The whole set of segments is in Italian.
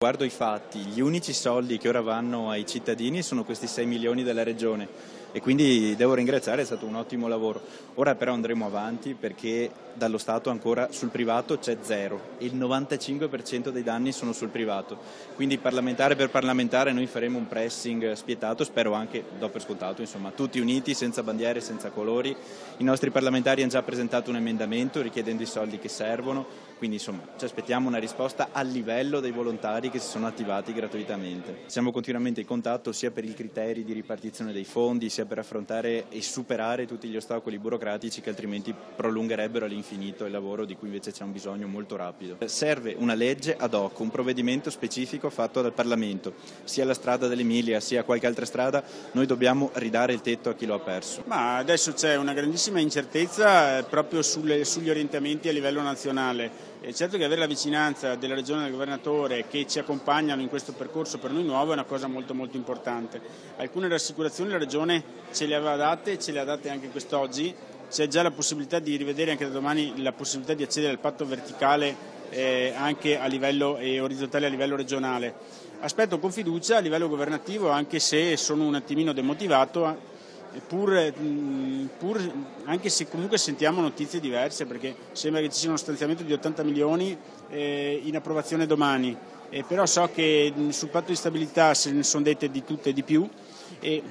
Guardo i fatti, gli unici soldi che ora vanno ai cittadini sono questi 6 milioni della regione e quindi devo ringraziare, è stato un ottimo lavoro. Ora però andremo avanti perché dallo Stato ancora sul privato c'è zero e il 95% dei danni sono sul privato. Quindi parlamentare per parlamentare noi faremo un pressing spietato, spero anche, do per scontato, insomma, tutti uniti, senza bandiere, senza colori. I nostri parlamentari hanno già presentato un emendamento richiedendo i soldi che servono, quindi insomma ci aspettiamo una risposta a livello dei volontari che si sono attivati gratuitamente. Siamo continuamente in contatto sia per i criteri di ripartizione dei fondi, sia per affrontare e superare tutti gli ostacoli burocratici che altrimenti prolungherebbero all'infinito il lavoro di cui invece c'è un bisogno molto rapido. Serve una legge ad hoc, un provvedimento specifico fatto dal Parlamento, sia la strada dell'Emilia sia qualche altra strada, noi dobbiamo ridare il tetto a chi lo ha perso. Ma adesso c'è una grandissima incertezza proprio sugli orientamenti a livello nazionale. È certo che avere la vicinanza della Regione e del Governatore che ci accompagnano in questo percorso per noi nuovo è una cosa molto molto importante. Alcune rassicurazioni la Regione ce le aveva date e ce le ha date anche quest'oggi. C'è già la possibilità di rivedere anche da domani la possibilità di accedere al patto verticale anche a livello orizzontale a livello regionale. Aspetto con fiducia a livello governativo, anche se sono un attimino demotivato, anche se comunque sentiamo notizie diverse, perché sembra che ci sia uno stanziamento di 80 milioni in approvazione domani, però so che sul patto di stabilità se ne sono dette di tutte e di più e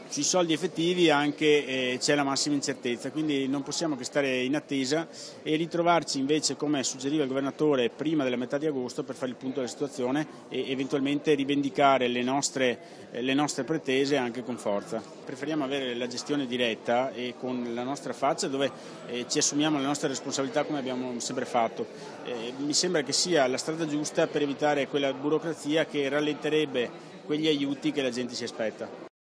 sui soldi effettivi anche c'è la massima incertezza, quindi non possiamo che stare in attesa e ritrovarci invece, come suggeriva il Governatore, prima della metà di agosto per fare il punto della situazione e eventualmente rivendicare le nostre pretese anche con forza. Preferiamo avere la gestione diretta e con la nostra faccia, dove ci assumiamo le nostre responsabilità come abbiamo sempre fatto. Mi sembra che sia la strada giusta per evitare quella burocrazia che rallenterebbe quegli aiuti che la gente si aspetta.